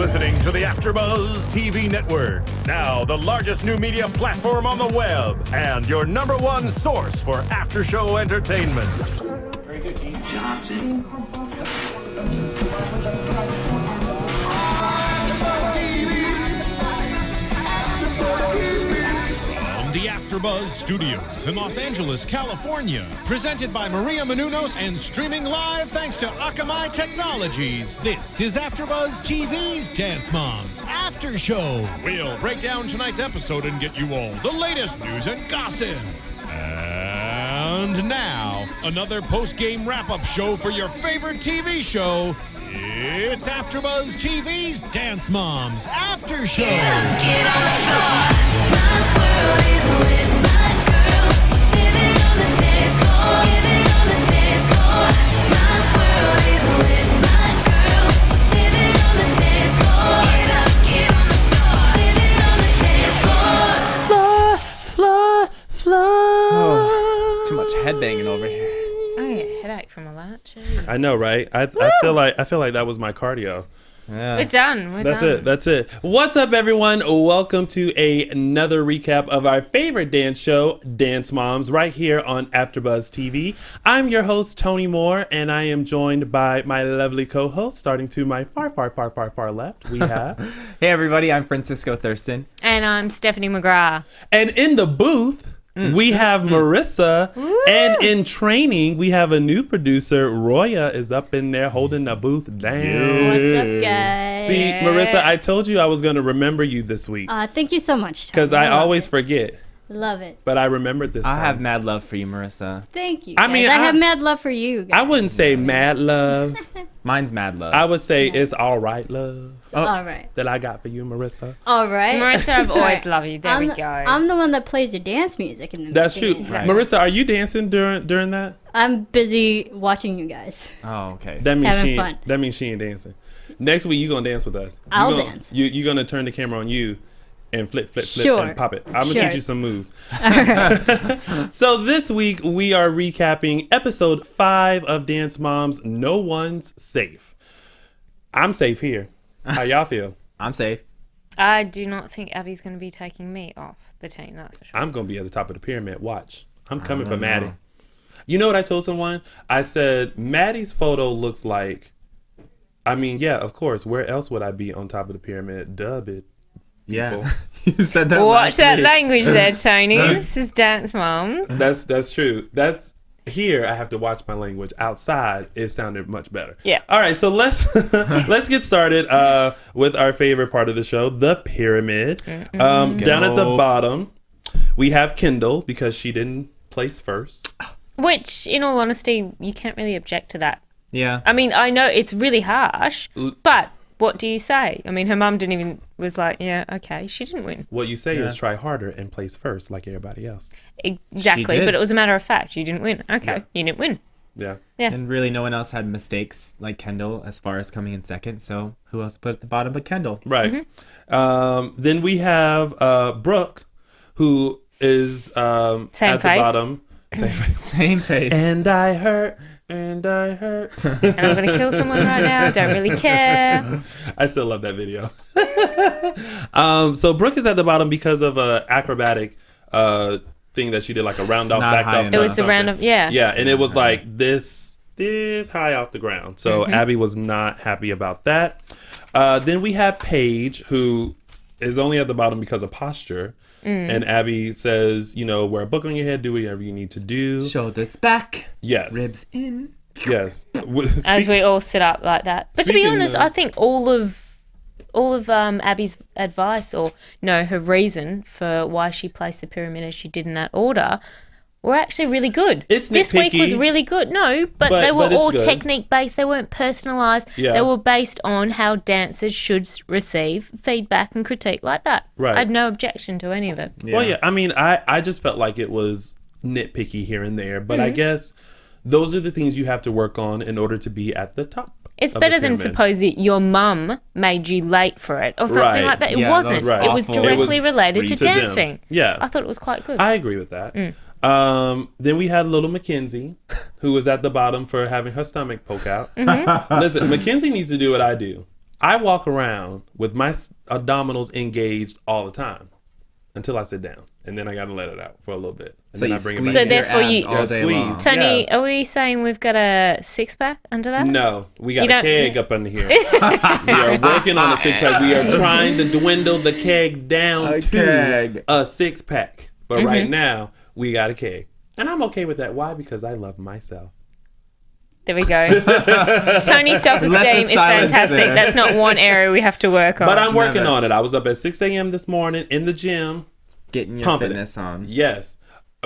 listening to the AFTERBUZZ TV network. Now, the largest new media platform on the web and your number one source for after-show entertainment. Very good, Keith. Johnson. The AFTERBUZZ Studios in Los Angeles, California. Presented by Maria Menounos and streaming live thanks to Akamai Technologies. This is AFTERBUZZ TV's Dance Moms After Show. We'll break down tonight's episode and get you all the latest news and gossip. And now, another post-game wrap-up show for your favorite TV show. It's AFTERBUZZ TV's Dance Moms After Show. Get on the floor. My world is with my girls. Living on the dance floor. Living on the dance floor. My world is with my girls. Living on the dance floor. Get up, get on the floor. Living on the dance floor. Floor. Oh, too much headbanging over here. I get a headache from all that. Jeez. I know, right? I feel like that was my cardio. Yeah. We're done. That's it. What's up, everyone? Welcome to another recap of our favorite dance show, Dance Moms, right here on AFTERBUZZ TV. I'm your host, Tony Moore, and I am joined by my lovely co-host. Starting to my far left, we have... Hey, everybody. I'm Francisco Thurston. And I'm Stephanie McGrath. And in the booth... we have Marissa, and in training, we have a new producer. Roya is up in there holding the booth down. What's up, guys? See, Marissa, I told you I was going to remember you this week. Thank you so much. Because I always forget. Love it. But I remembered this time. I have mad love for you, Marissa. Thank you. I Guys. mean, I have mad love for you, guys. I wouldn't say mad love. Mine's mad love. I would say it's all right love. All right. That I got for you, Marissa. All right. Marissa, I've always loved you. There we go. I'm the one that plays the dance music in the That's true. beginning. Right. Marissa, are you dancing during that? I'm busy watching you guys. Oh, okay. That means Having she fun. That means she ain't dancing. Next week, you going to dance with us. I'll dance. You're going to turn the camera on you and flip, Sure. and pop it. I'm going to Sure. teach you some moves. So this week, we are recapping episode 5 of Dance Moms, No One's Safe. I'm safe here. How y'all feel? I'm safe. I do not think Abby's going to be taking me off the team, that's for sure. I'm going to be at the top of the pyramid. Watch. I'm coming for don't Maddie. know. You know what I told someone? I said, Maddie's photo looks like... I mean, yeah, of course. Where else would I be on top of the pyramid? Dub it. Yeah. You said that Watch last that week. language there, Tony. This is Dance Moms. That's true. That's here. I have to watch my language. Outside, it sounded much better. Yeah. All right. So let's get started with our favorite part of the show, the pyramid. Down at the bottom, we have Kendall because she didn't place first. Which, in all honesty, you can't really object to that. Yeah. I mean, I know it's really harsh, but what do you say? I mean, her mum didn't even, was like, yeah, okay, she didn't win. What you say is try harder and place first like everybody else. Exactly, did. but it was a matter of fact. You didn't win. Okay, Yeah. you didn't win. Yeah. Yeah. And really, no one else had mistakes like Kendall as far as coming in second. So who else put at the bottom but Kendall? Right. Then we have Brooke, who is Same at face. the bottom. Same face. Same face. And I hurt. And I'm going to kill someone right now. Don't really care. I still love that video. So Brooke is at the bottom because of a acrobatic thing that she did, like a round off, Not back high off. enough. It was the round of, yeah. Yeah, and it was like this high off the ground. So Abby was not happy about that. Then we have Paige, who is only at the bottom because of posture. And Abby says, wear a book on your head, do whatever you need to do. Shoulders back. Yes. Ribs in. Yes. As we all sit up like that. But to be Speaking honest, of- I think all of Abby's advice, or her reason for why she placed the pyramid as she did in that order, were actually really good. It's this week was nitpicky. really good. No, but But- they were but it's all good. technique based. They weren't personalized. Yeah. They were based on how dancers should receive feedback and critique like that. Right. I had no objection to any of it. Well, yeah. I mean, I just felt like it was nitpicky here and there, but I guess those are the things you have to work on in order to be at the top. It's of the better than pyramid. suppose that your mum made you late for it or something Right. like that. It Yeah, wasn't. those Right. It was awful- directly It was related to to them. dancing. Yeah. I thought it was quite good. I agree with that. Then we had little MacKenzie, who was at the bottom for having her stomach poke out. Listen, MacKenzie needs to do what I do. I walk around with my abdominals engaged all the time until I sit down, and then I gotta let it out for a little bit, and So then you I bring it squeeze back. So your therefore abs you- all Yeah, day squeeze. long. Tony, Yeah. are we saying we've got a six-pack under that? No, we got You a don't- keg up under here. We are working on a 6-pack. We are trying to dwindle the keg down A to keg. a 6-pack. But right now, we got a keg. And I'm okay with that. Why? Because I love myself. There we go. Tony's self-esteem Let the is silence fantastic. there. That's not one area we have to work on. But I'm working Never. on it. I was up at 6 a.m. this morning in the gym. Getting your Pumping fitness on. Yes.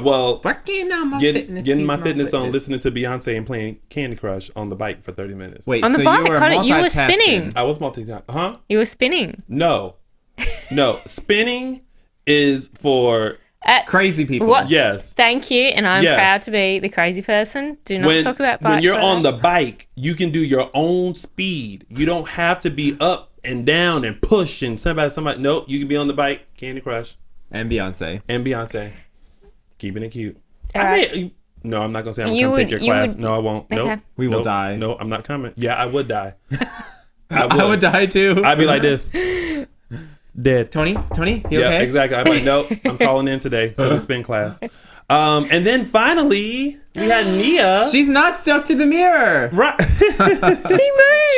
Well, Working on my getting my he's fitness on, listening to Beyonce and playing Candy Crush on the bike for 30 minutes. Wait, On the so bike, you were Connor, you were multitasking. spinning. I was multitasking. Huh? You were spinning. No. No. Spinning is for, Crazy people. What? yes. Thank you, and I'm Yeah. proud to be the crazy person. Do not talk about bikes. when you're like on that. the bike, you can do your own speed. You don't have to be up and down and push and somebody. Nope, you can be on the bike, Candy Crush, And Beyonce. and Beyonce, keeping it cute. All right. No, I'm not gonna say I'm gonna You come take would- your you class. would- No, I won't. Okay. Nope. We will Nope. die. No, I'm not coming. Yeah, I would die. I would die too. I'd be like this, dead. Tony, you Yeah, okay? exactly. I'm like, nope, I'm calling in today for the spin class. And then finally, we had Nia. She's not stuck to the mirror. Right.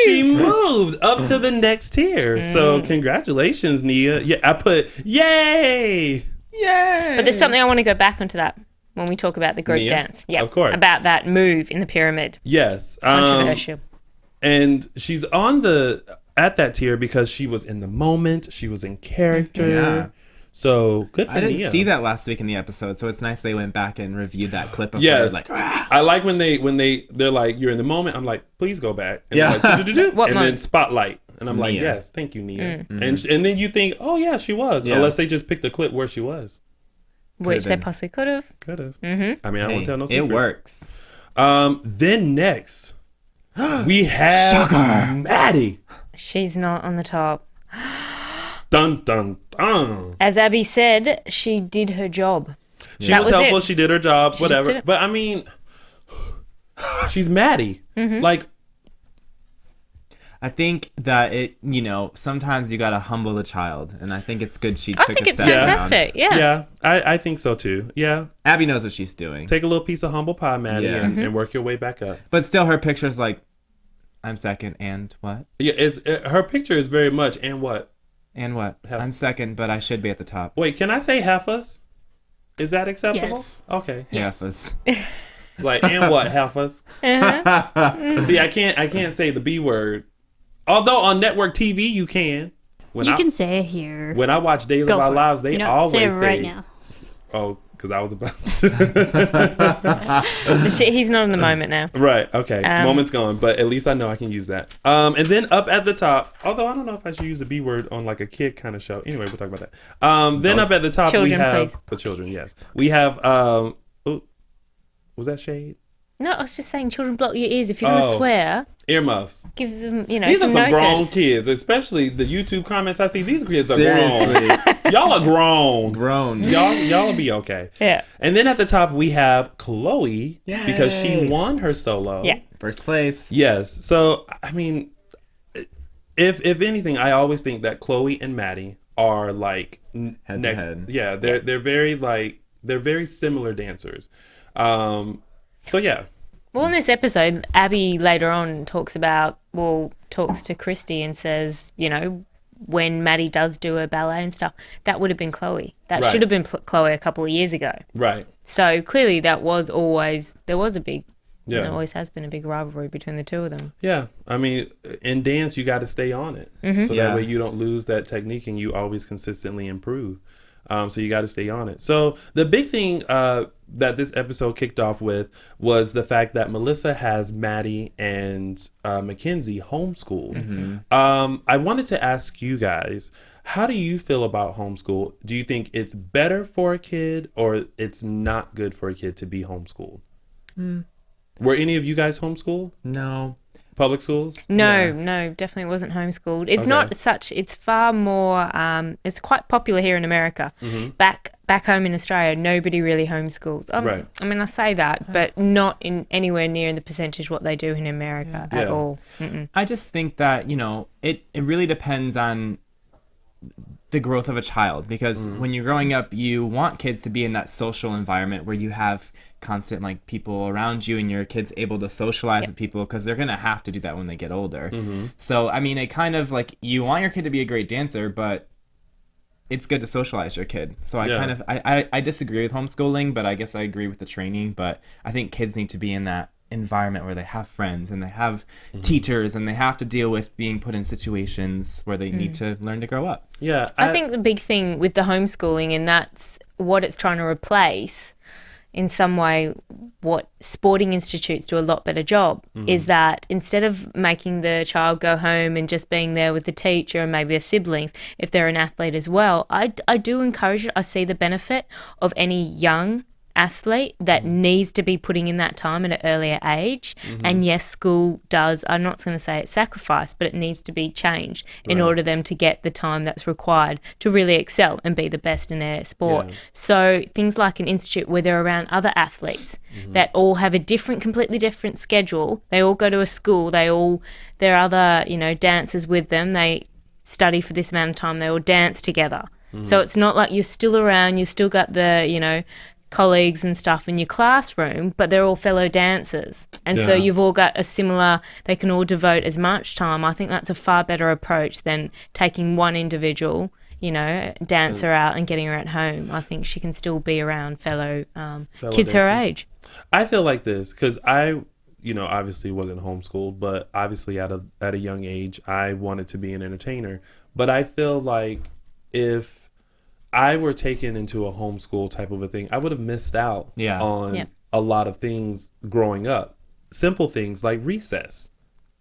She moved up to the next tier. So congratulations, Nia. Yeah, I put yay. Yay! But there's something I want to go back onto that when we talk about the group Nia? dance. Yeah, Of course. About that move in the pyramid. Yes. Controversial. And she's at that tier because she was in the moment. She was in character. Yeah. So good for I didn't Nia. see that last week in the episode, so it's nice they went back and reviewed that clip of her. Yes, Like, I like when they're like, you're in the moment. I'm like, please go back. And Yeah. they're like, "Do-do-do-do," What and then moment? spotlight. And I'm like, Nia. yes, thank you, Nia. And then you think, oh yeah, she was. Yeah. Unless they just picked the clip where she was. Which they been. possibly could have. Could have. I mean, I hey, won't tell no it secrets. works. Then next, we have Maddie. She's not on the top. Dun dun dun. As Abby said, she did her job. She That was was helpful. it. She did her job. She just whatever. did it. But I mean, she's Maddie. Like, I think that sometimes you gotta humble the child, and I think it's good she I took think a it's step down. fantastic. Yeah. yeah, I think so too. Yeah. Abby knows what she's doing, Take a little piece of humble pie, Maddie, Yeah. and work your way back up. but still, her picture's like, I'm second, and what? Yeah, her picture is very much, and what? And what? Half- I'm second, but I should be at the top. Wait, can I say heifers? Is that acceptable? Yes. Okay. Yes. Yes. Like, and what, heifers? See, I can't say the B word. Although on network TV you can. You can say it here. When I watch Days Go of Our for it. Lives, they You know, always say it say, right now. Oh, because I was about to. He's not in the moment now. Right, okay. Moment's gone, but at least I know I can use that. And then up at the top, although I don't know if I should use the B word on like a kid kind of show. Anyway, we'll talk about that. Then up at the top, Children, we have please. the children, yes. We have, was that shade? No, I was just saying, children, block your ears. If you're going to Oh. swear, Earmuffs. give them, These are some some grown notice. kids, especially the YouTube comments I see. These kids are Seriously. grown. Y'all are grown. Grown. Y'all will be okay. Yeah. And then at the top we have Chloe because she won her solo. Yeah. First place. Yes. So I mean, if anything, I always think that Chloe and Maddie are like Head to head. Yeah, they're very similar dancers. So yeah. Well, in this episode, Abby later on talks to Christy and says, when Maddie does do her ballet and stuff, that would have been Chloe. That Right. should have been Chloe a couple of years ago. Right. So clearly there was a big, Yeah. there always has been a big rivalry between the two of them. Yeah, I mean, in dance, you got to stay on it, so Yeah. that way you don't lose that technique and you always consistently improve. So you got to stay on it. So the big thing that this episode kicked off with was the fact that Melissa has Maddie and MacKenzie homeschooled. I wanted to ask you guys, how do you feel about homeschool? Do you think it's better for a kid or it's not good for a kid to be homeschooled? Were any of you guys homeschooled? No. Public schools? No, definitely wasn't homeschooled. It's not such. It's far more. It's quite popular here in America. Back home in Australia, nobody really homeschools. Right. I mean, I say that, but not in anywhere near in the percentage what they do in America at all. I just think that, it really depends on the growth of a child, because when you're growing up, you want kids to be in that social environment where you have constant people around you and your kids able to socialize with people, because they're going to have to do that when they get older. So, I mean, it kind of you want your kid to be a great dancer, but it's good to socialize your kid. So I disagree with homeschooling, but I guess I agree with the training. But I think kids need to be in that environment where they have friends and they have teachers and they have to deal with being put in situations where they need to learn to grow up. Yeah. I think the big thing with the homeschooling, and that's what it's trying to replace in some way, what sporting institutes do a lot better job, is that instead of making the child go home and just being there with the teacher and maybe their siblings, if they're an athlete as well, I do encourage it. I see the benefit of any young athlete that needs to be putting in that time at an earlier age. And yes, school does, I'm not going to say it's sacrifice, but it needs to be changed in order for them to get the time that's required to really excel and be the best in their sport. So things like an institute where they're around other athletes that all have a completely different schedule. They all go to a school, there are other, dancers with them. They study for this amount of time, they all dance together. So it's not like you're still around, you've still got the, colleagues and stuff in your classroom, but they're all fellow dancers. And so you've all got a similar, they can all devote as much time. I think that's a far better approach than taking one individual, dancer out and getting her at home. I think she can still be around fellow kids her age. I feel like this because I, obviously wasn't homeschooled, but obviously at a young age, I wanted to be an entertainer. But I feel like if I were taken into a homeschool type of a thing, I would have missed out on a lot of things growing up. Simple things like recess.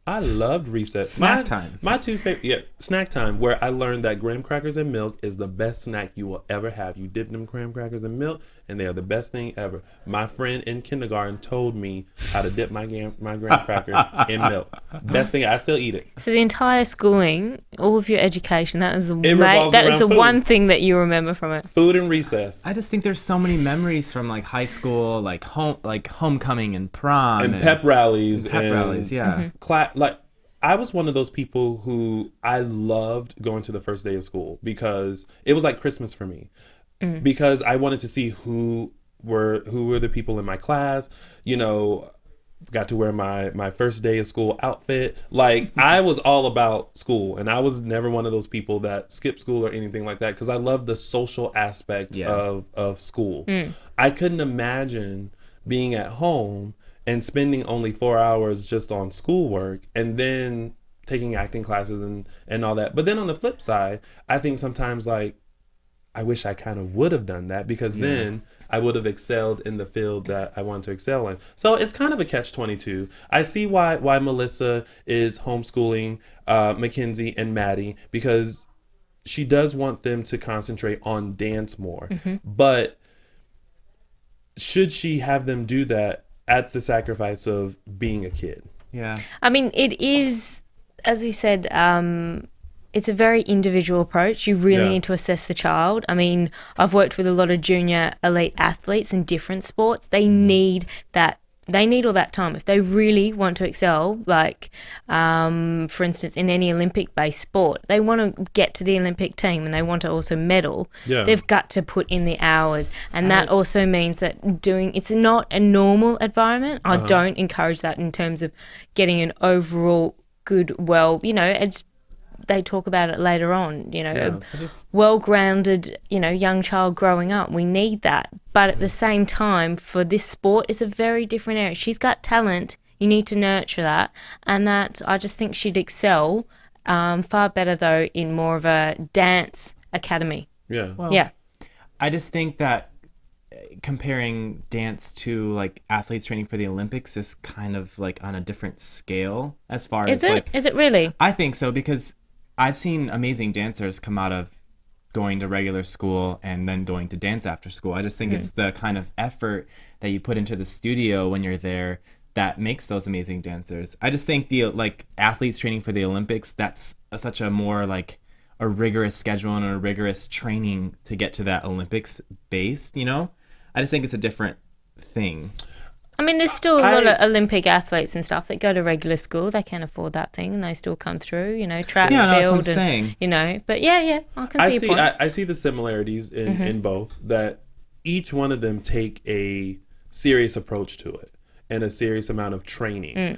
I loved recess. Snack time. My two favorite, snack time, where I learned that graham crackers and milk is the best snack you will ever have. You dip them graham crackers in milk, and they are the best thing ever. My friend in kindergarten told me how to dip my graham cracker in milk. Best thing, I still eat it. So the entire schooling, all of your education, that is revolves around the food. one thing that you remember from it. Food and recess. I just think there's so many memories from high school, homecoming and prom And pep rallies. Yeah. I was one of those people who I loved going to the first day of school because it was like Christmas for me. Because I wanted to see who were the people in my class, got to wear my first day of school outfit. I was all about school, and I was never one of those people that skipped school or anything like that because I love the social aspect of school. I couldn't imagine being at home and spending only 4 hours just on schoolwork and then taking acting classes and all that. But then on the flip side, I think sometimes I wish I kind of would have done that because then I would have excelled in the field that I want to excel in. So it's kind of a catch-22. I see why Melissa is homeschooling MacKenzie and Maddie because she does want them to concentrate on dance more. But should she have them do that at the sacrifice of being a kid? Yeah. I mean, it is, as we said, it's a very individual approach. You really need to assess the child. I mean, I've worked with a lot of junior elite athletes in different sports. They need that. They need all that time. If they really want to excel, for instance, in any Olympic-based sport, they want to get to the Olympic team and they want to also medal, they've got to put in the hours. And that also means that it's not a normal environment. I don't encourage that in terms of getting an overall good, they talk about it later on, a well-grounded, young child growing up. We need that. But at the same time, for this sport, it's a very different area. She's got talent. You need to nurture that. And that, I just think she'd excel far better, though, in more of a dance academy. Yeah. Well, I just think that comparing dance to athletes training for the Olympics is kind of on a different scale as far as Is it really? I think so because I've seen amazing dancers come out of going to regular school and then going to dance after school. I just think it's the kind of effort that you put into the studio when you're there that makes those amazing dancers. I just think the athletes training for the Olympics, that's such a more like a rigorous schedule and a rigorous training to get to that Olympics base, you know? I just think it's a different thing. I mean, there's still a lot of Olympic athletes and stuff that go to regular school. They can't afford that thing, and they still come through. You know, track Yeah, no, that's what I'm field, saying. you know. But yeah, I can see your point. I see the similarities in both, that each one of them take a serious approach to it and a serious amount of training.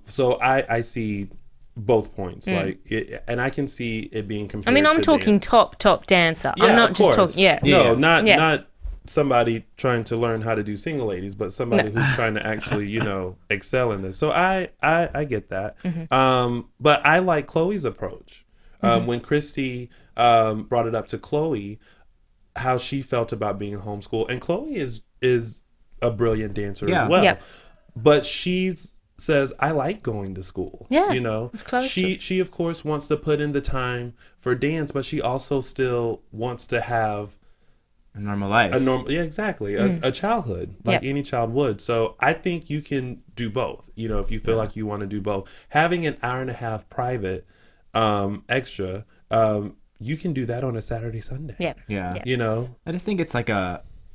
So I see both points, and I can see it being compared. I mean, I'm to talking dance. top dancer. Yeah, I'm not of just course. talking. Yeah. No, Yeah. not somebody trying to learn how to do single ladies, but somebody who's trying to actually, excel in this. So I get that. But I like Chloe's approach. When Christy brought it up to Chloe, how she felt about being homeschooled, and Chloe is a brilliant dancer as well. Yeah. But she says, I like going to school. Yeah, It's close she of course wants to put in the time for dance, but she also still wants to have A normal life. Exactly. A childhood, like any child would. So I think you can do both. If you feel like you want to do both, having an hour and a half private extra, you can do that on a Saturday, Sunday. Yeah. I I just think it's like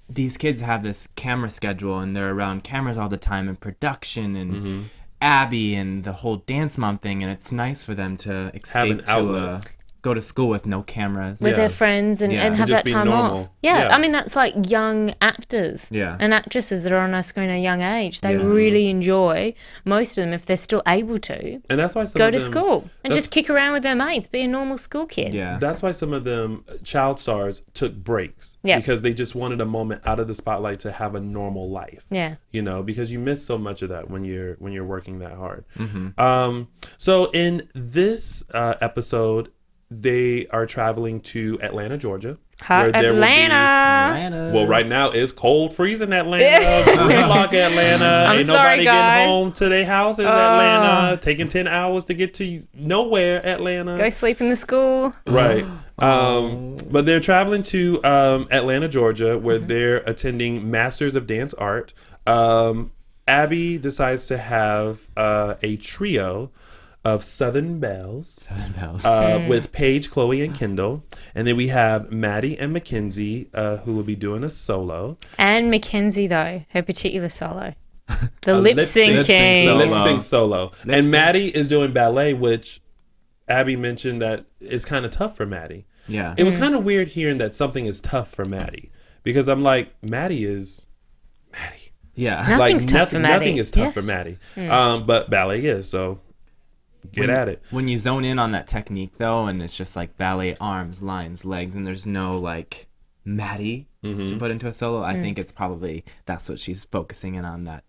these kids have this camera schedule and they're around cameras all the time and production and Abby and the whole Dance Mom thing, and it's nice for them to escape an outlet. go to school with no cameras. With their friends and have just that be time normal. off. Yeah, Yeah. I mean, that's like young actors and actresses that are on our screen at a young age. They really enjoy, most of them, if they're still able to, And that's why some go of to them, school and that's- just kick around with their mates, be a normal school kid. Yeah. That's why some of them child stars took breaks. Yeah. Because they just wanted a moment out of the spotlight to have a normal life. Yeah. Because you miss so much of that when you're working that hard. So in this episode, they are traveling to Atlanta, Georgia. Hot where there will be- Atlanta. Well, right now it's cold freezing Atlanta. Gridlock Atlanta. I'm Ain't sorry, nobody guys. getting home to their houses. Atlanta. Taking 10 hours to get to nowhere. Atlanta. Go sleep in the school. Right. But they're traveling to Atlanta, Georgia, where they're attending Masters of Dance Art. Abby decides to have a trio of Southern Belles. With Paige, Chloe, and Kendall. And then we have Maddie and MacKenzie, who will be doing a solo. And MacKenzie, though, her particular solo. The A lip lip-sync syncing. solo. Lip sync solo. And sync. Maddie is doing ballet, which Abby mentioned that is kind of tough for Maddie. Yeah. It was kind of weird hearing that something is tough for Maddie, because I'm like, Maddie is Maddie. Yeah. Nothing's tough for Maddie. Nothing is tough Yes. for Maddie. But ballet is, so get at it. When you zone in on that technique, though, and it's just like ballet arms, lines, legs, and there's no like Maddie to put into a solo, I think it's probably that's what she's focusing in on, that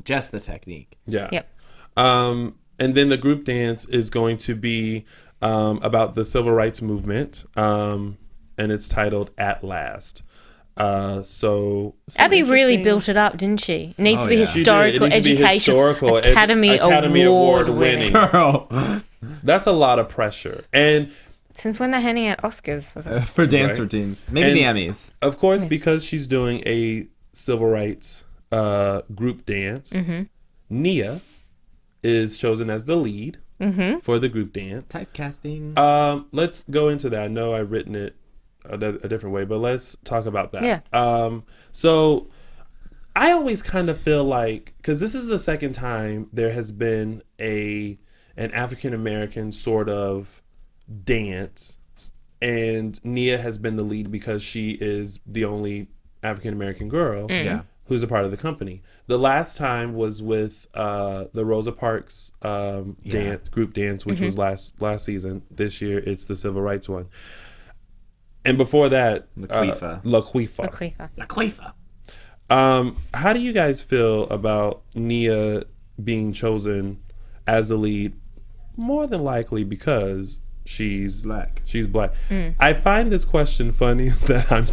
just the technique. Yeah. Yep. And then the group dance is going to be about the civil rights movement, and it's titled At Last. So some Abby really interesting- built it up, didn't she? It needs to be yeah. She did. It historical, needs to be education, historical, Academy Award winning. Girl. That's a lot of pressure. And Since when they're handing out Oscars for them? For dance Right. routines. Maybe And- the Emmys. of course, because she's doing a civil rights group dance, Nia is chosen as the lead for the group dance. Typecasting. Let's go into that. I know I've written it a different way, but let's talk about that. Yeah. So I always kind of feel like, because this is the second time there has been an African American sort of dance, and Nia has been the lead because she is the only African American girl Yeah. who's a part of the company. The last time was with the Rosa Parks dance group dance, which was last season. This year it's the civil rights one. And before that, Laquifa. Laquifa. Laquifa. How do you guys feel about Nia being chosen as the lead? More than likely because she's Black. She's black. I find this question funny that I'm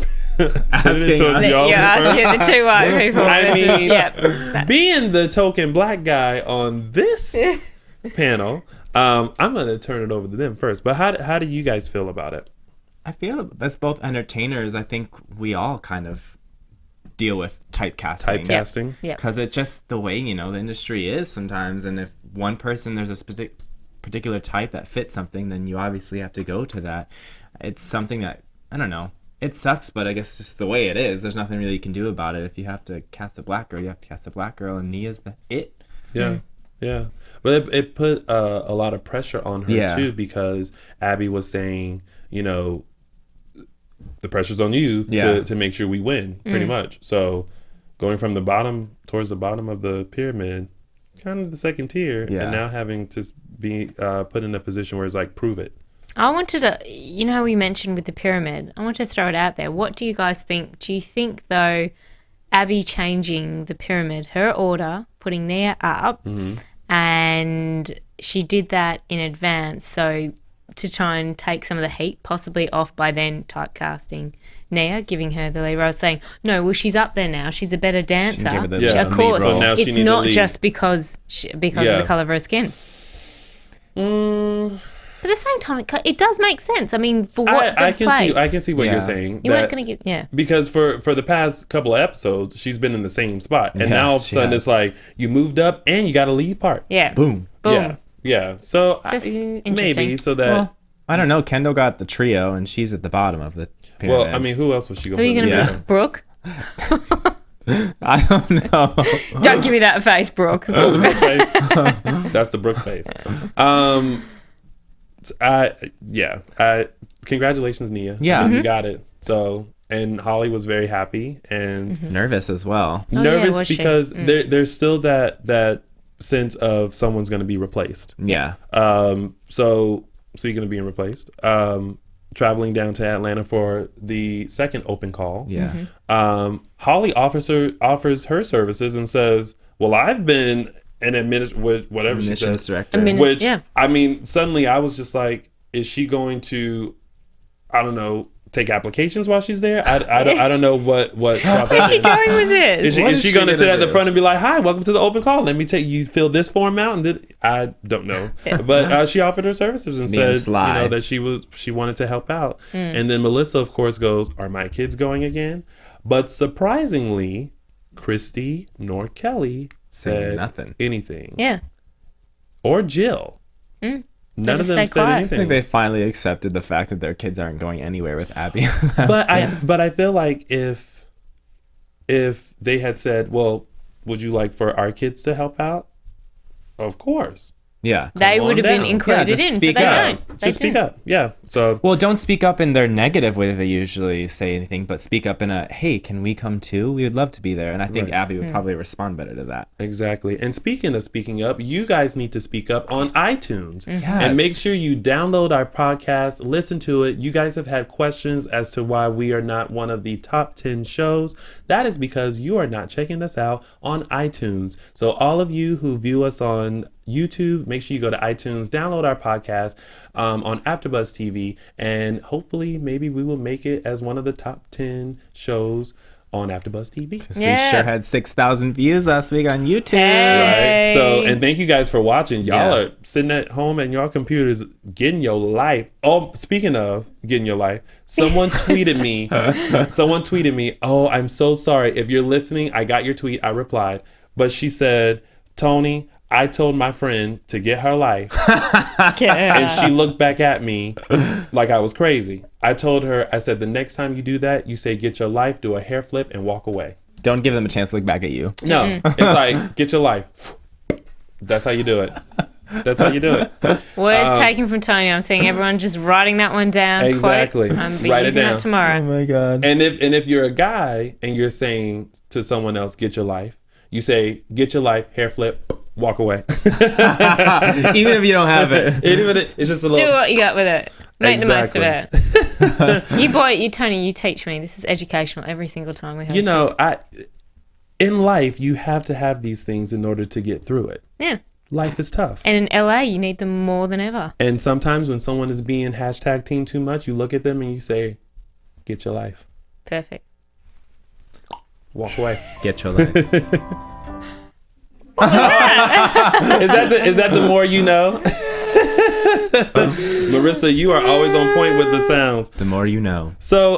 Asking towards us. y'all. You're asking the two white people. I mean, yeah. being the token black guy on this panel, I'm gonna turn it over to them first. But how do you guys feel about it? I feel as both entertainers, I think we all kind of deal with typecasting. Typecasting. Yeah. Because it's just the way, you know, the industry is sometimes. And if one person, there's a particular type that fits something, then you obviously have to go to that. It's something that, I don't know, it sucks, but I guess just the way it is. There's nothing really you can do about it. If you have to cast a black girl, you have to cast a black girl, and Nia's it. Yeah. Yeah. But it put a lot of pressure on her, too, because Abby was saying, you know, the pressure's on you to make sure we win, pretty much. So going from the bottom towards the bottom of the pyramid, kind of the second tier, and now having to be put in a position where it's like, prove it. I wanted to, you know how we mentioned with the pyramid, I want to throw it out there. What do you guys think? Do you think, though, Abby changing the pyramid, her order, putting Nia up, and she did that in advance, so to try and take some of the heat possibly off by then typecasting Nia, giving her the lead role, saying, no, well, she's up there now. She's a better dancer. Give her the Of course, lead role. So now she it's needs not a lead. just because of the colour of her skin. But at the same time, it does make sense. I mean, for what I they play. can see what you're saying. You weren't going to give, Because for the past couple of episodes, she's been in the same spot. And Yeah, now all of a she sudden has. it's like, you moved up and you got a lead part. Yeah. Boom. Boom. Yeah. So Just maybe interesting. so that... Well, I don't know. Kendall got the trio, and she's at the bottom of the pyramid. Well, I mean, who else was she going Who are you going to Yeah. be? Brooke? I don't know. Don't give me that face, Brooke. face? That's the Brooke face. Congratulations, Nia. Yeah. You got it. So, and Holly was very happy and Nervous as well. nervous was she? because there's still that sense of someone's going to be replaced. Yeah. So speaking of being replaced, traveling down to Atlanta for the second open call. Yeah. Holly offers her services and says, well, I've been an whatever she Admissions says. director. Which, Yeah. I mean, suddenly I was just like, is she going to, I don't know, take applications while she's there? I don't know what Where's she going with this? Is she going to gonna sit at the do? front and be like, hi, welcome to the open call. Let me take you fill this form out. And then I don't know. But she offered her services and Being said, sly. that she wanted to help out. And then Melissa, of course, goes, are my kids going again? But surprisingly, Christy nor Kelly said nothing. anything. Yeah. Or Jill. None of just them stay said quiet. I anything. think they finally accepted the fact that their kids aren't going anywhere with Abby. But I feel like if they had said, well, would you like for our kids to help out? Of course. Yeah. They on would have been down. included just in, speak but they up. don't. They Just speak don't. up. Yeah. So Well, don't speak up in their negative way that they usually say anything, but speak up in a, hey, can we come too? We would love to be there. And I think Right. Abby would probably respond better to that. exactly. And speaking of speaking up, you guys need to speak up on iTunes. Yes. And make sure you download our podcast, listen to it. You guys have had questions as to why we are not one of the top 10 shows. That is because you are not checking us out on iTunes. So all of you who view us on YouTube, make sure you go to iTunes, download our podcast on AfterBuzz TV, and hopefully maybe we will make it as one of the top 10 shows on AfterBuzz TV. We sure had 6,000 views last week on YouTube. Right. So, and thank you guys for watching. Y'all Yeah. are sitting at home and your computers getting your life. Oh, speaking of getting your life, someone tweeted me. Oh, I'm so sorry. If you're listening, I got your tweet. I replied. But she said, Tony, I told my friend to get her life. And she looked back at me like I was crazy. I told her, I said, the next time you do that, you say, get your life, do a hair flip, and walk away. Don't give them a chance to look back at you. No, it's like, get your life. That's how you do it. That's how you do it. Words taken from Tony. I'm seeing everyone just writing that one down. Exactly. Quote. I'm be Write it using down. that tomorrow. my God. And if you're a guy and you're saying to someone else, get your life, you say, get your life, hair flip, walk away. Even if you don't have it. It's just a little. Do what you got with it. Make the most of it. Tony, you teach me. This is educational every single time we have You know, in life, you have to have these things in order to get through it. Yeah. Life is tough. And in LA, you need them more than ever. And sometimes when someone is being hashtag team too much, you look at them and you say, get your life. Perfect. Walk away. Get your life. Is that the more you know? Marissa, you are always on point with the sounds. The more you know. So,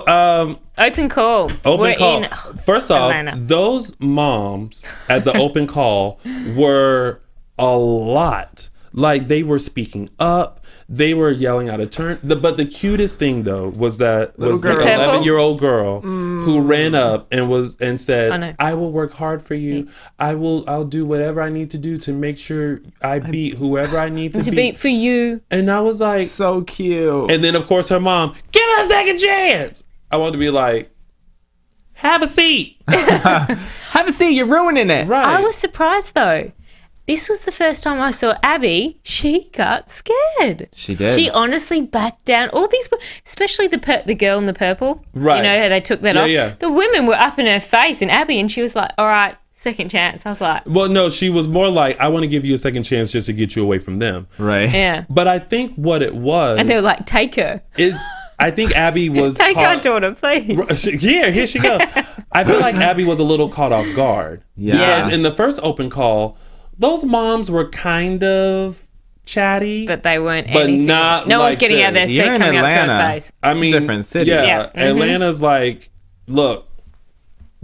Open call. open We're call. in First off, Atlanta. those moms at the open call were a lot. Like, they were speaking up. They were yelling out of turn. But the cutest thing though was that was the girl. 11-year-old girl who ran up and said, I know. "I will work hard for you. I'll do whatever I need to do to make sure I beat whoever I need to to beat." beat for you. And I was like, So cute. and then of course her mom, "Give her a second chance." I wanted to be like, "Have a seat." Have a seat. You're ruining it. Right. I was surprised though. This was the first time I saw Abby. She got scared. She did. She honestly backed down. All these, especially the girl in the purple. Right. You know how they took that Yeah, off. yeah. The women were up in her face, and Abby, and she was like, "All right, second chance." I was like, Well, no, she was more like, "I want to give you a second chance just to get you away from them." Right. "Yeah." But I think what it was, And they were like, "Take her, I think Abby was take our caught, daughter, please." Here she goes. I feel like Abby was a little caught off guard. Yeah. Because in the first open call, those moms were kind of chatty. But they weren't. But anything. not No one's like getting out of their this. seat You're in coming up to her Atlanta. face. I It's a mean, different city. Yeah, Yeah. Atlanta's like, "Look,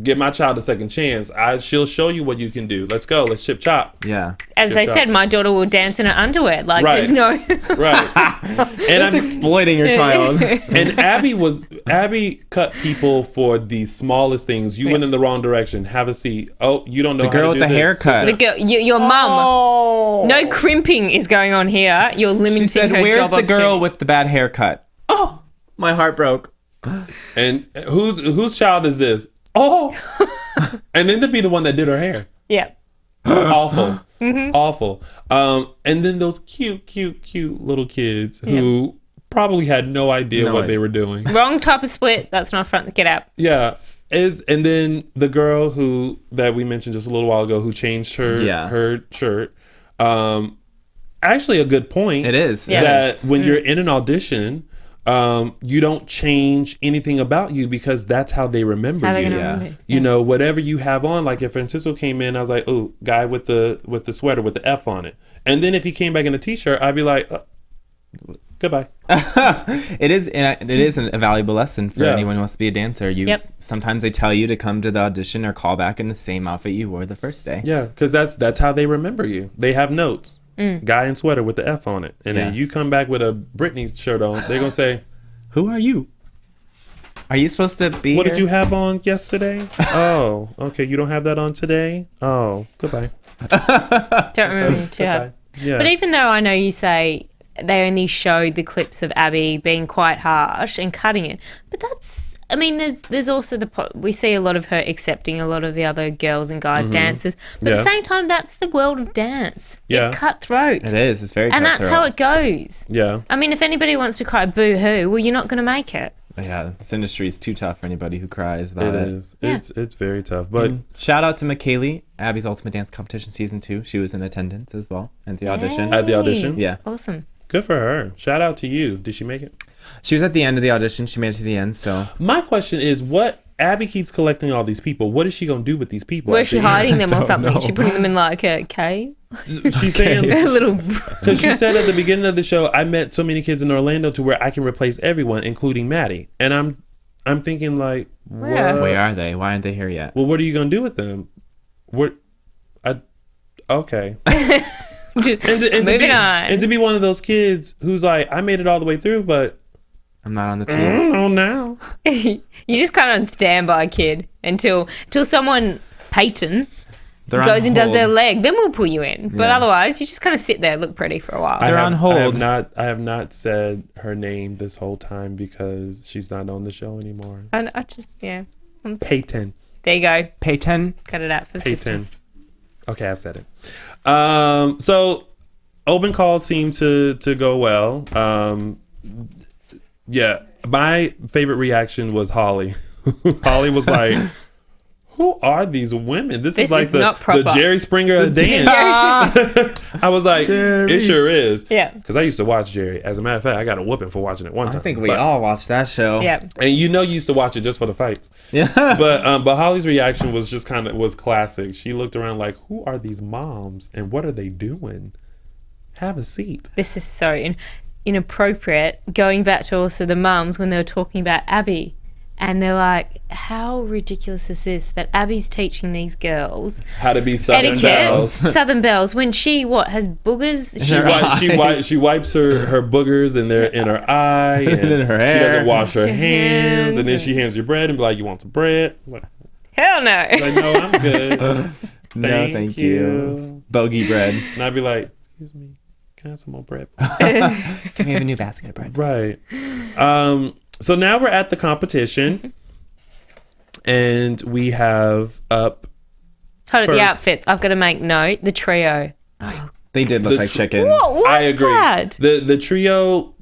give my child a second chance. She'll show you what you can do. Let's go. Let's chip chop." Yeah. As I Good said, job. my daughter will dance in her underwear. Like, Right. there's no. Right. And Just exploiting your child. And Abby cut people for the smallest things. You went in the wrong direction. Have a seat. Oh, you don't know The girl how with to do the this. haircut. The girl, your mum. Oh. No crimping is going on here. You're limiting She said, her "Where's job the girl opportunity." with the bad haircut?" Oh, my heart broke. And whose child is this? Oh. And then to be the one that did her hair. Yeah. Awful. Awful. And then those cute little kids who probably had no idea No what idea. they were doing. Wrong type of split. That's not front. Get out. Yeah. And then the girl that we mentioned just a little while ago who changed her shirt. Actually a good point. It is. Yeah. That when you're in an audition, you don't change anything about you because that's how they remember How they you. gonna Yeah. remember? You know, whatever you have on, like if Francisco came in, I was like, "Oh, guy with the sweater with the F on it." And then if he came back in a t-shirt, I'd be like, "Goodbye." It is a valuable lesson for Yeah. anyone who wants to be a dancer. Yep. Sometimes they tell you to come to the audition or call back in the same outfit you wore the first day. Yeah, because that's how they remember you. They have notes. Guy in sweater with the F on it. And then Yeah. you come back with a Britney shirt on, they're going to say, Who are you? Are you supposed to be "What here? did you have on yesterday?" "Oh, okay, you don't have that on today?" "Oh, goodbye." Don't remember too hard. Goodbye. Yeah. But even though I know you say they only showed the clips of Abby being quite harsh and cutting it, but that's. I mean, there's also we see a lot of her accepting a lot of the other girls and guys dances, but at Yeah. the same time, that's the world of dance. Yeah. It's cutthroat, It is. It's very and that's how it goes. Yeah. I mean, if anybody wants to cry boo-hoo, well, you're not going to make it. Yeah, this industry is too tough for anybody who cries about It it. is. It's very tough. But Shout out to McKaylee, Abby's Ultimate Dance Competition Season 2. She was in attendance as well at the audition. at the audition, Yeah. Awesome. good for her. Shout out to you. Did she make it? She was at the end of the audition. She made it to the end, so... My question is, what Abby keeps collecting all these people. What is she gonna do with these people? Where's at she the end? hiding them or don't something? know. She putting them in like a cave? She's saying A little. because she said at the beginning of the show, "I met so many kids in Orlando to where I can replace everyone, including Maddie." And I'm thinking like, Where? what? Where are they? Why aren't they here yet? Well, what are you gonna do with them? Okay. Just And to moving be, on. and to be one of those kids who's like, "I made it all the way through, but I'm not on the I team. don't know now." You just kind of on standby, kid, until someone, Peyton, They're goes on and does hold. their leg. Then we'll pull you in. But Yeah. otherwise, you just kind of sit there, look pretty for a while. They're on hold. I have not said her name this whole time because she's not on the show anymore. And I just, yeah. Peyton. There you go. Peyton. Cut it out for the system. Peyton. Okay, I've said it. So open calls seem to go well. Yeah, my favorite reaction was Holly. Holly was like, "Who are these women? This is This like is not the proper." Jerry Springer of dance." I was like, "It sure is." Yeah. Because I used to watch Jerry. As a matter of fact, I got a whooping for watching it one time. I think we But- all watched that show. Yeah. And you used to watch it just for the fights. Yeah. But Holly's reaction was just was classic. She looked around like, "Who are these moms and what are they doing?" Have a seat. This is so inappropriate. Going back to also the mums when they were talking about Abby. And they're like, how ridiculous is this that Abby's teaching these girls How to be Southern etiquette, Bells. Southern Bells, when she has boogers? She wipes her boogers in her eye, and in her she hair. doesn't wash her Your hands, and then hands. she hands you bread and be like, "You want some bread?" I'm like, Hell no. no, I'm good. No, thank you. Bogey bread. And I'd be like, "Excuse me, can I have some more bread?" Can we have a new basket of bread? Right. So now we're at the competition, and we have up. Hold it, the First. outfits. I've got to make note. The trio. They did look like chickens. What's I agree. that? The trio.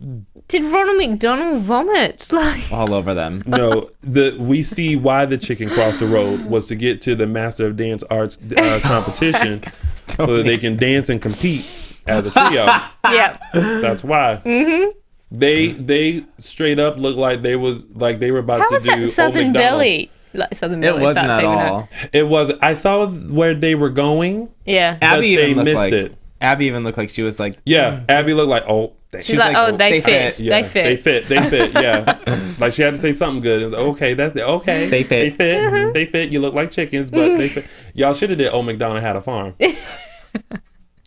Did Ronald McDonald vomit? Like, All over them. No, we see why the chicken crossed the road was to get to the Master of Dance Arts competition, so that they can dance and compete as a trio. yeah. That's why. Mm-hmm. They straight up looked like they were about How to was do that Old Southern McDonald. Belly? Like Southern It Belly. if wasn't that's at even all. It was. I saw where they were going. Yeah. Abby they even looked missed like it. She's like, Yeah, Abby looked like, oh, She's like, oh, they fit. yeah, They fit. They fit. Yeah, like she had to say something good. It was okay. Okay. They fit. They fit. Mm-hmm. They fit. You look like chickens, but they fit. Y'all should have did Old McDonald Had a Farm.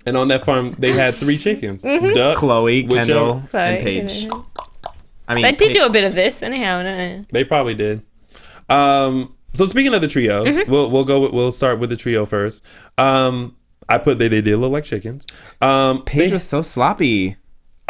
And on that farm, they had 3 chickens: Mm-hmm. ducks, Chloe, whichever- Kendall, Chloe, and Paige. yeah. I mean, They did do a bit of this anyhow. No. They probably did. So speaking of the trio, Mm-hmm. we'll start with the trio first. I put they did look like chickens. Paige was so sloppy.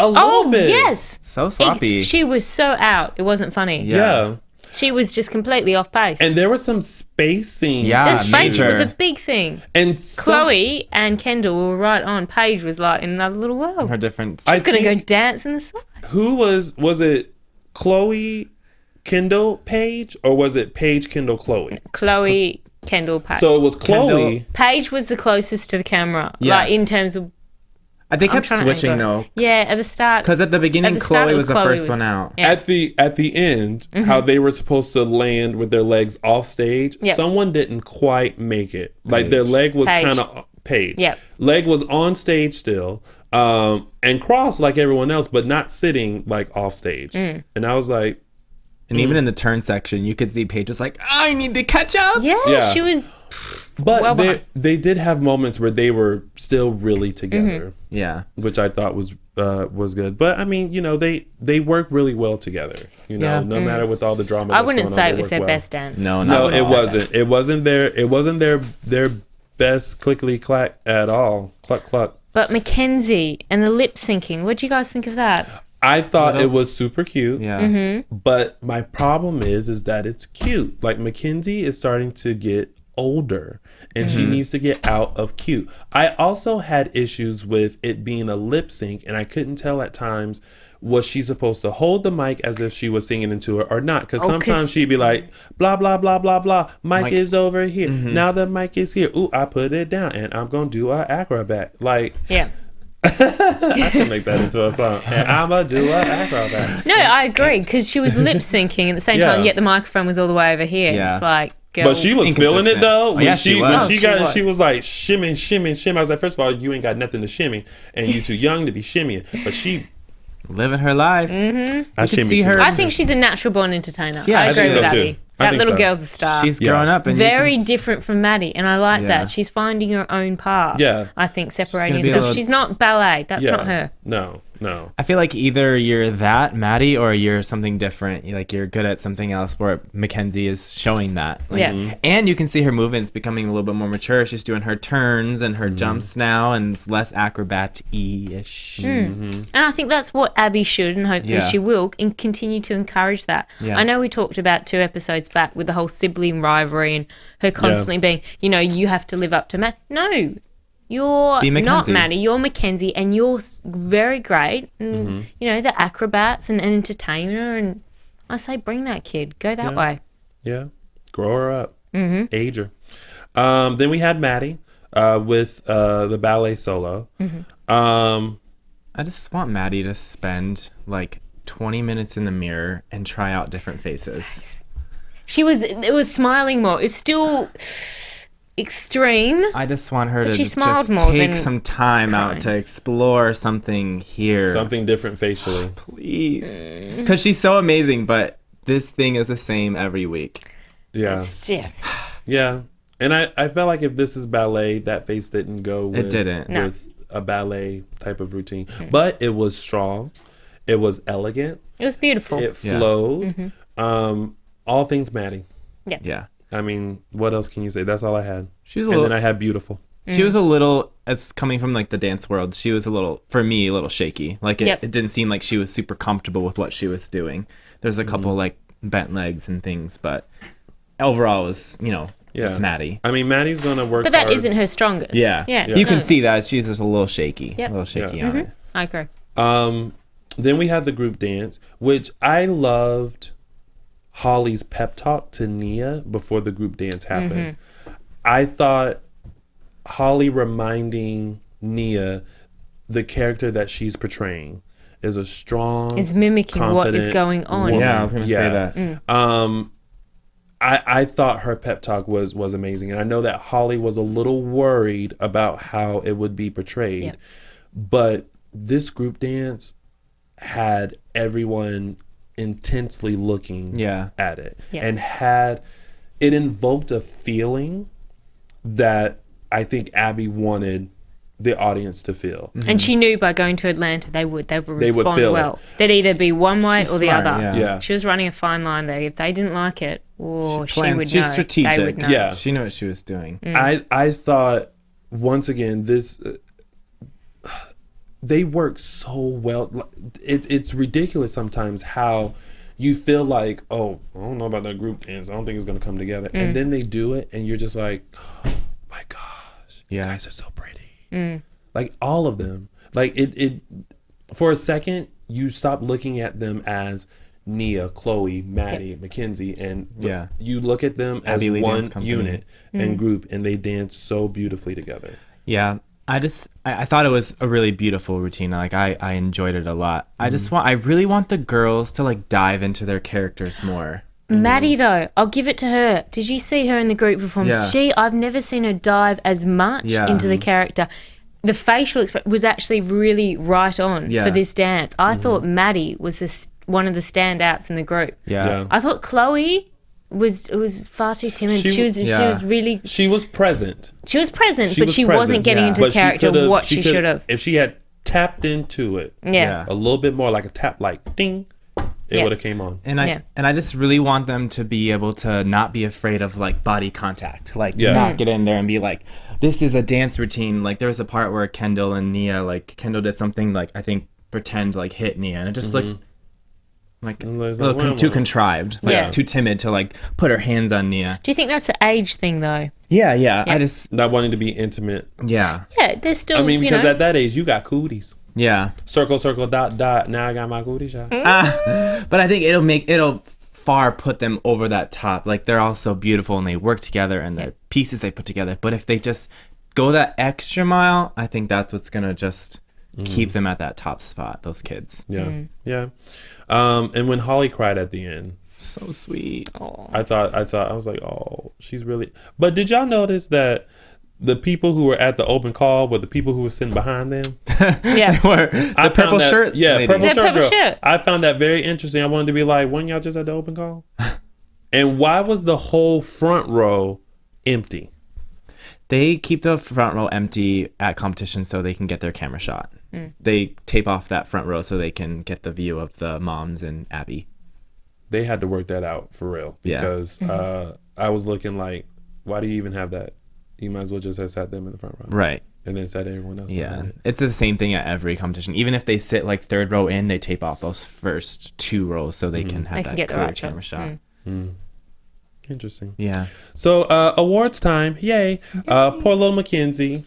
A little Oh, bit. yes. So sloppy. She was so out. It wasn't funny. Yeah. She was just completely off pace. And there was some spacing. Yeah. the space major. was a big thing. And Chloe and Kendall were right on. Paige was like in another little world. Her different. I She's going to go think- dance in the sun. Who was it? Chloe, Kendall, Paige, or was it Paige, Kendall, Chloe? Chloe, Kendall, Paige. So it was Chloe. Paige was the closest to the camera. Yeah. Like in terms of. They I'm kept trying to switching angle though. it. Yeah, at the start. Because at the beginning, At the start, Chloe it was the Chloe first was- one out. Yeah. At the end, how they were supposed to land with their legs off stage, Yep. someone didn't quite make it. Like their Paige. leg was Paige. kind of Paige. Yep. Leg was on stage still, and crossed like everyone else, but not sitting like off stage. Mm. And I was like, And even in the turn section, you could see Paige was like, I need to catch up. Yeah, she was. but Well behind. they did have moments where they were still really together, Yeah. which I thought was good. But I mean, they work really well together. Yeah. No matter with all the drama. I that's wouldn't going say on, it they was work their well. best dance. No, No, it not wasn't. It wasn't their best clickety clack at all. Cluck cluck. But Mackenzie and the lip syncing. What do you guys think of that? I thought it was super cute. Yeah. Mm-hmm. But my problem is that it's cute. Like Mackenzie is starting to get older and she needs to get out of cute. I also had issues with it being a lip sync and I couldn't tell at times was she supposed to hold the mic as if she was singing into it or not? Because sometimes she'd be like, blah, blah, blah, blah, blah. Mic is over here. Now the mic is here. Ooh, I put it down and I'm going to do an acrobat. Like, Yeah. I should make that into a song. And I'm going to do an acrobat. No, I agree because she was lip syncing at the same Yeah. time, yet the microphone was all the way over here. Yeah. It's like, But girls. she was feeling it Inconsistent. though. Oh, When yeah, she she when was. she Oh, got she it, she was. was like shimming. I was like, first of all, you ain't got nothing to shimmy, and you too young to be shimmying. But she, Living her life. I could shimmy see too. her- I think she's a natural born entertainer. Yeah, I I agree think with so, too. Abby. I That think little so. girl's a star. She's Yeah. growing up and you Very can s- different from Maddie, and I like Yeah. that. She's finding her own path. Yeah. I think separating gonna be a herself. little- She's not ballet. That's Yeah. not her. No. I feel like either you're that Maddie or you're something different. You're good at something else. Where Mackenzie is showing that. Yeah. And you can see her movements becoming a little bit more mature. She's doing her turns and her jumps now, and it's less acrobat-y-ish. And I think that's what Abby should, and hopefully Yeah. she will, and continue to encourage that. Yeah. I know we talked about 2 episodes back with the whole sibling rivalry and her constantly being, you have to live up to Matt. No, you're Be not Mackenzie. Maddie. You're Mackenzie, and you're very great. And the acrobats and entertainer, and I say bring that kid, go that way. Yeah. Grow her up. Age her. Then we had Maddie with the ballet solo. I just want Maddie to spend like 20 minutes in the mirror and try out different faces. It was smiling more. It's still extreme. I just want her But to she smiled just more take than some time out crying. to explore something here. Something different facially. Please. Because she's so amazing, but this thing is the same every week. Yeah. Stiff. Yeah. And I felt like if this is ballet, that face didn't go with, It didn't. No. with a ballet type of routine. But it was strong. It was elegant. It was beautiful. It Yeah. flowed. All things Maddie. Yeah. I mean, what else can you say? That's all I had. She was a And little, then I had beautiful. she was a little, as coming from like the dance world, she was a little, for me, a little shaky. Like Yep. it didn't seem like she was super comfortable with what she was doing. There's a couple like bent legs and things, but overall it was, Yeah. it's Maddie. I mean, Maddie's going to work But that hard. not her strongest. Yeah. Yeah. You can No. see that she's just a little shaky. Yep. A little shaky Yeah. on it. I agree. Then we had the group dance, which I loved Holly's pep talk to Nia before the group dance happened. I thought Holly reminding Nia the character that she's portraying is a strong, Is mimicking what is confident going on. woman. Yeah, I was going to say that. I thought her pep talk was amazing. And I know that Holly was a little worried about how it would be portrayed. Yep. But this group dance had everyone intensely looking Yeah. at it. Yeah. And it invoked a feeling that I think Abby wanted the audience to feel. And she knew by going to Atlanta they would would respond feel well. it. They'd either be one way She's or the smart, other. yeah. Yeah. She was running a fine line there. If they didn't like it, she Plans. would She's know. strategic. They would know. Yeah. She knew what she was doing. I thought once again this they work so well. It's ridiculous sometimes how you feel like, oh, I don't know about that group dance. I don't think it's gonna come together. And then they do it, and you're just like, oh, my gosh, you Yeah. guys are so pretty. Like all of them. Like it. For a second, you stop looking at them as Nia, Chloe, Maddie, MacKenzie, and Yeah. you look at them It's as Abby Lee Dance one Company. unit and group, and they dance so beautifully together. Yeah. I thought it was a really beautiful routine. Like I enjoyed it a lot. I really want the girls to like dive into their characters more. Maddie, though, I'll give it to her. Did you see her in the group performance? Yeah. I've never seen her dive as much Yeah. into the character. The facial expression was actually really right on Yeah. for this dance. I thought Maddie was one of the standouts in the group. Yeah. I thought Chloe was far too timid. She- She was Yeah. really She was present. she was present, She but was she present, wasn't getting yeah. into the character could've- what she could've- should have. If she had tapped into it Yeah. a little bit more, like a tap, like ding, it Yeah. would have came on. And Yeah. I just really want them to be able to not be afraid of like body contact. Like Yeah. not get in there and be like, this is a dance routine. Like there was a part where Kendall and Nia, like Kendall did something like I think pretend like hit Nia, and it just looked like a And it's little like, wah, too wah. contrived, like Yeah. too timid to like put her hands on Nia. Do you think that's an age thing though? Yeah. I just Not wanting to be intimate. yeah. Yeah, they're still. I mean, because you know, at that age, you got cooties. Yeah. Circle, circle, dot, dot. Now I got my cootie shot. But I think it'll far put them over that top. Like they're all so beautiful and they work together and the pieces they put together. But if they just go that extra mile, I think that's what's gonna just keep them at that top spot. Those kids, Yeah, yeah. And when Holly cried at the end, so sweet. I was like, oh, she's really. But did y'all notice that the people who were at the open call were the people who were sitting behind them? yeah. Or I the found purple that- shirt, yeah, lady. purple Yeah, shirt purple girl. shirt. I found that very interesting. I wanted to be like, weren't y'all just at the open call? And why was the whole front row empty? They keep the front row empty at competition so they can get their camera shot. They tape off that front row so they can get the view of the moms and Abby. They had to work that out for real Yeah. because I was looking like, why do you even have that? You might as well just have sat them in the front row, Right. and then sat everyone else. Yeah. behind it. It's the same thing at every competition. Even if they sit like third row in, they tape off those first two rows so they can have They can that get the clear right camera shots. shot. Interesting. Yeah. So awards time, yay! Poor little MacKenzie.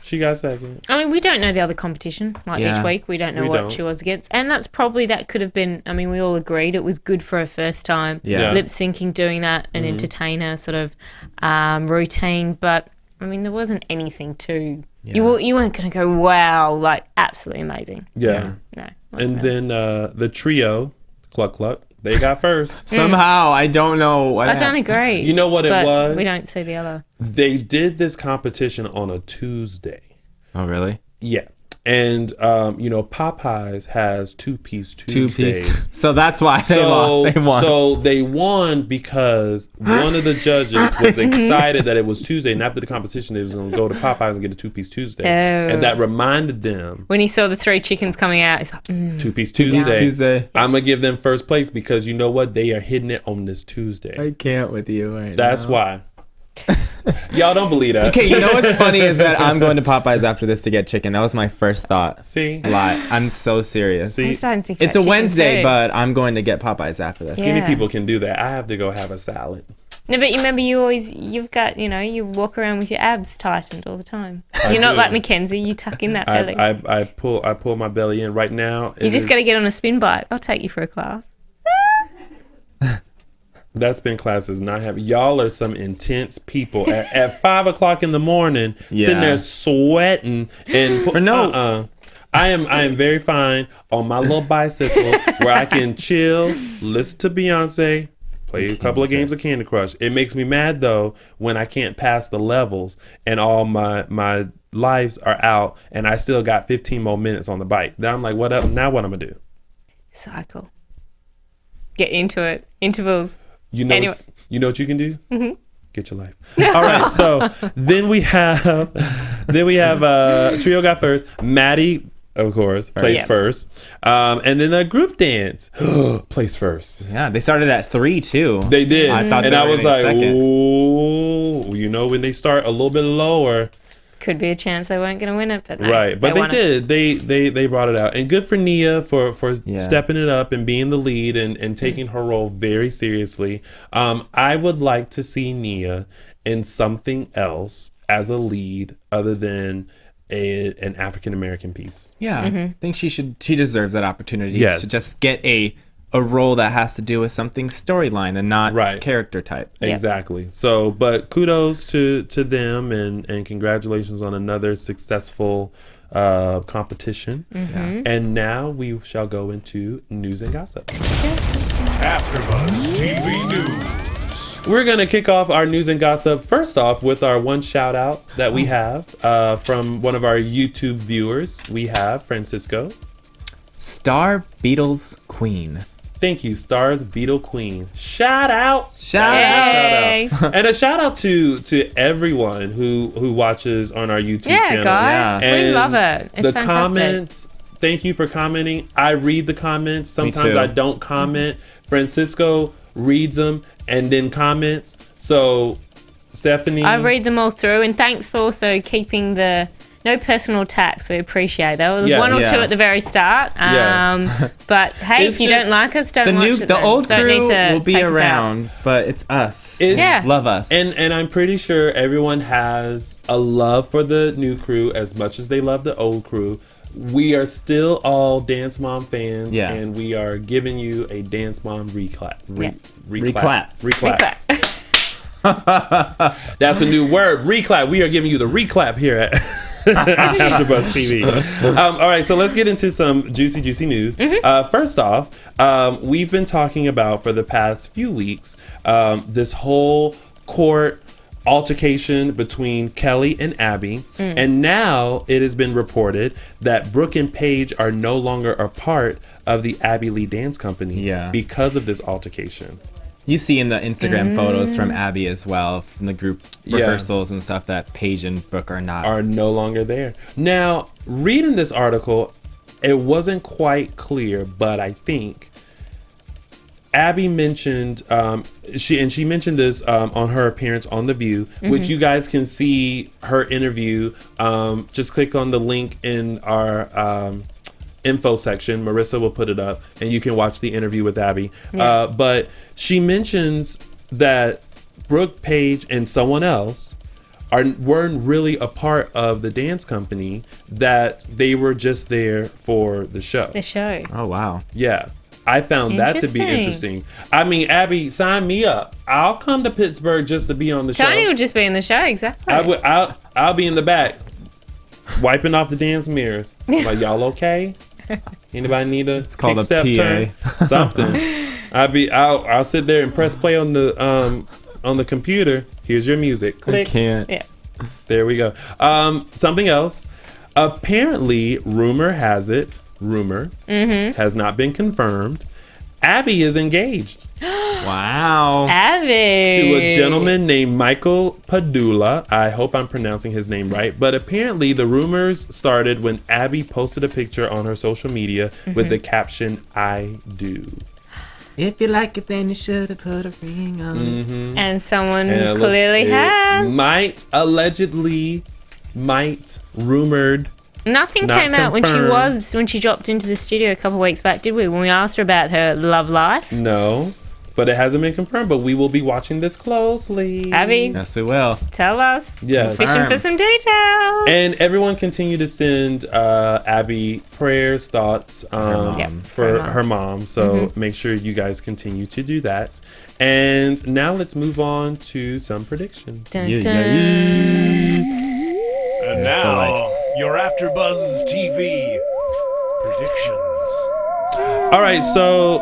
She got second. I mean, we don't know the other competition. Like Yeah. each week, we don't know We what don't. she was against, and that could have been. I mean, we all agreed it was good for her first time. Yeah. Lip syncing, doing that, an entertainer sort of routine. But I mean, there wasn't anything too. Yeah. You weren't going to go, wow, like absolutely amazing. Yeah. No. And then the trio, Cluck Cluck, They got first. Somehow, I don't know what I don't agree. You know what it but was? We don't see the other. They did this competition on a Tuesday. Oh, really? Yeah. And, Popeyes has two-piece Tuesdays. 2-piece. So that's why they lost. They won. So they won because one of the judges was excited that it was Tuesday, and after the competition, they was going to go to Popeyes and get a two-piece Tuesday. Oh. And that reminded them, When he saw the 3 chickens coming out, he's like, two-piece Tuesday. Tuesday. I'm going to give them first place because you know what? They are hitting it on this Tuesday. I can't with you right That's now. why. Y'all don't believe that. Okay, you know what's funny is that I'm going to Popeyes after this to get chicken. That was my first thought. See? Lie. I'm so serious. See? I'm starting to think It's about a chicken Wednesday, too. but I'm going to get Popeyes after this. Skinny Yeah. people can do that. I have to go have a salad. No, but you remember you've got, you walk around with your abs tightened all the time. You're not do. like Mackenzie. You tuck in that belly. I pull my belly in right now. You just got to get on a spin bike. I'll take you for a class. That spin class is not happening. Y'all are some intense people. At 5 o'clock in the morning, sitting there sweating and For no- I am very fine on my little bicycle where I can chill, listen to Beyonce, play a couple of games of Candy Crush. It makes me mad though when I can't pass the levels and all my lives are out and I still got 15 more minutes on the bike. Then I'm like, what up? Now what I'm gonna do? Cycle. Get into it. Intervals. You know, Anyway. you know what you can do? Mm-hmm. Get your life. All right, so then we have Trio got first. Maddie, of course, placed Yes. first, and then a group dance placed first. Yeah, they started at 3 too. They did, I thought and they I were was getting like, second. ooh, when they start a little bit lower, Could be a chance they weren't going to win it, but no, right? But they won it. did. They brought it out, and good for Nia for Yeah. stepping it up and being the lead and taking her role very seriously. I would like to see Nia in something else as a lead other than an African American piece. Yeah, I think she deserves that opportunity Yes. to just get a role that has to do with something storyline and not Right. character type. Exactly. So, but kudos to them and congratulations on another successful competition. And now we shall go into news and gossip. AfterBuzz TV News. We're going to kick off our news and gossip first off with our one shout out that we have from one of our YouTube viewers. We have Francisco. Star Beatles Queen. Thank you, Stars Beetle Queen. Shout out. Yay. Shout out. And a shout out to everyone who watches on our YouTube Yeah, channel. guys. Yeah. We And love it. It's the fantastic. comments, thank you for commenting. I read the comments. Sometimes too. I don't comment. Francisco reads them and then comments. So, Stephanie. I read them all through, and thanks for also keeping the no personal attacks. We appreciate that. There was Yeah. one or Yeah. two at the very start. Yes. But hey, It's if you just- don't like us, don't The watch it. the then. old Don't crew need to will be take us out. around, but it's us. It's- Yeah. Love us. And I'm pretty sure everyone has a love for the new crew as much as they love the old crew. We are still all Dance Mom fans, Yeah. and we are giving you a Dance Mom reclap. Yeah. Reclap. Reclap. That's a new word. Reclap. We are giving you the reclap here at AfterBuzz TV. All right, so let's get into some juicy news. First off, we've been talking about for the past few weeks this whole court altercation between Kelly and Abby, and now it has been reported that Brooke and Paige are no longer a part of the Abby Lee Dance Company Yeah. because of this altercation. You see in the Instagram photos from Abby as well, from the group Yeah. rehearsals and stuff, that Paige and Brooke are not. Are no longer there. Now, reading this article, it wasn't quite clear, but I think Abby mentioned she mentioned this on her appearance on The View, which you guys can see her interview. Just click on the link in our info section. Marissa will put it up, and you can watch the interview with Abby. But she mentions that Brooke, Paige, and someone else weren't really a part of the dance company, that they were just there for the show. The show. Oh, wow. Yeah. I found that to be interesting. I mean, Abby, sign me up. I'll come to Pittsburgh just to be on the Tony show. will just be in the show, exactly. I'll be in the back, wiping off the dance mirrors. Like, y'all okay? Anybody need a called a kick step PA. turn? Something. I'll sit there and press play on the computer. Here's your music. Click. I can't. Yeah. There we go. Something else. Apparently, rumor has not been confirmed. Abby is engaged Wow. Abby. to a gentleman named Michael Padula. I hope I'm pronouncing his name right. But apparently, the rumors started when Abby posted a picture on her social media with the caption, "I do." If you like it, then you should have put a ring on it. And someone And it clearly it has. rumored. Nothing Not came out when she dropped into the studio a couple of weeks back, did we? When we asked her about her love life. No, but it hasn't been confirmed. But we will be watching this closely. Abby, Yes, we will. tell us. Yes. Fishing for some details. And everyone continue to send Abby prayers, thoughts mom. for her mom. So make sure you guys continue to do that. And now let's move on to some predictions. Dun, Yeah, dun. And There's the now, lights. your AfterBuzz TV predictions. All right, so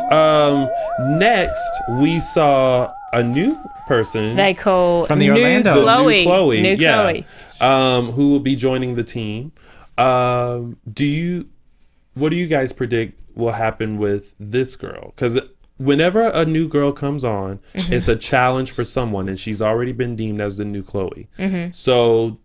next we saw a new person. They call From the new Orlando. Chloe. New Chloe. New yeah. Chloe. Who will be joining the team. What do you guys predict will happen with this girl? Because whenever a new girl comes on, it's a challenge for someone, and she's already been deemed as the new Chloe. So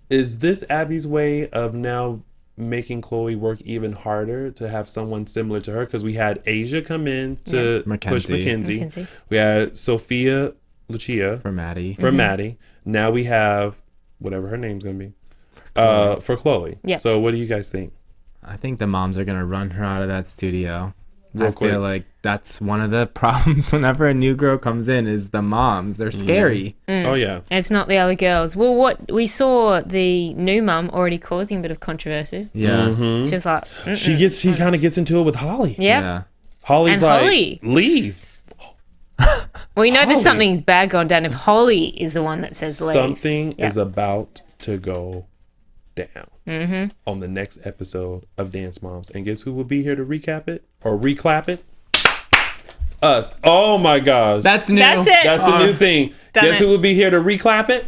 is this Abby's way of now making Chloe work even harder to have someone similar to her? Because we had Asia come in to push Mackenzie. Mackenzie. We had Sophia Lucia For Maddie. for Maddie. Now we have whatever her name's gonna be for Chloe. Yep. So what do you guys think? I think the moms are going to run her out of that studio. Real I quick. feel like that's one of the problems whenever a new girl comes in is the moms. They're scary. Oh yeah. It's not the other girls. Well, what we saw the new mum already causing a bit of controversy. Yeah. She's like, She kind of gets into it with Holly. yep. Yeah. Holly's And like, Holly. leave. Well, you know Holly. there's something's bad gone down if Holly is the one that says leave. Something Yeah. is about to go down on the next episode of Dance Moms. And guess who will be here to recap it or reclap it? Us. Oh my gosh. That's new. That's it. That's the new thing. Done Guess it. who will be here to reclap it?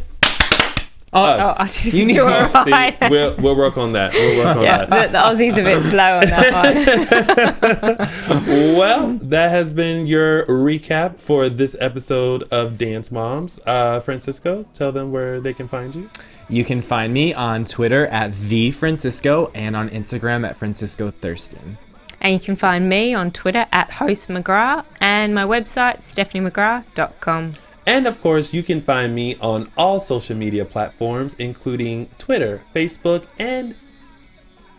Oh, Us. I didn't You need do more. it right. See, we'll work on that. We'll work on Yeah, that. the Aussies a bit slow on that one. Well, that has been your recap for this episode of Dance Moms. Francisco, tell them where they can find you. You can find me on Twitter at @TheFrancisco and on Instagram at Francisco Thurston. And you can find me on Twitter at Host McGrath and my website, StephanieMcGrath.com. And of course, you can find me on all social media platforms, including Twitter, Facebook, and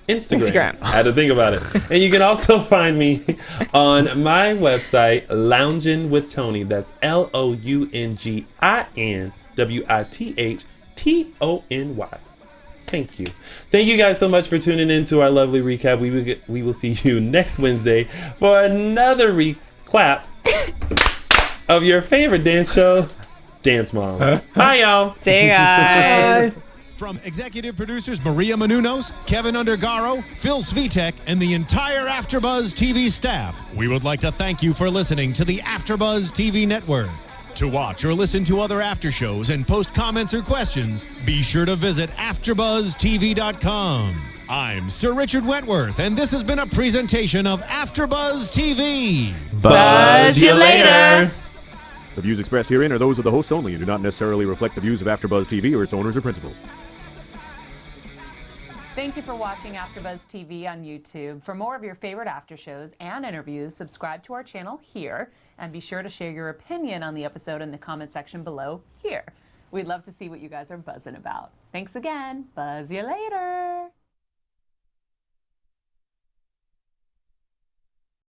Instagram. I had to think about it. And you can also find me on my website, Loungin' with Tony. That's LOUNGINWITHTONY. Thank you. Thank you guys so much for tuning in to our lovely recap. We will see you next Wednesday for another recap of your favorite dance show, Dance Moms. Bye, y'all. See you guys. From executive producers Maria Menounos, Kevin Undergaro, Phil Svitek, and the entire AfterBuzz TV staff, we would like to thank you for listening to the AfterBuzz TV network. To watch or listen to other after shows and post comments or questions, be sure to visit AfterBuzzTV.com. I'm Sir Richard Wentworth, and this has been a presentation of AfterBuzz TV. Buzz you later. The views expressed herein are those of the hosts only and do not necessarily reflect the views of AfterBuzz TV or its owners or principals. Thank you for watching AfterBuzz TV on YouTube. For more of your favorite after shows and interviews, subscribe to our channel here, and be sure to share your opinion on the episode in the comment section below here. We'd love to see what you guys are buzzing about. Thanks again. Buzz you later.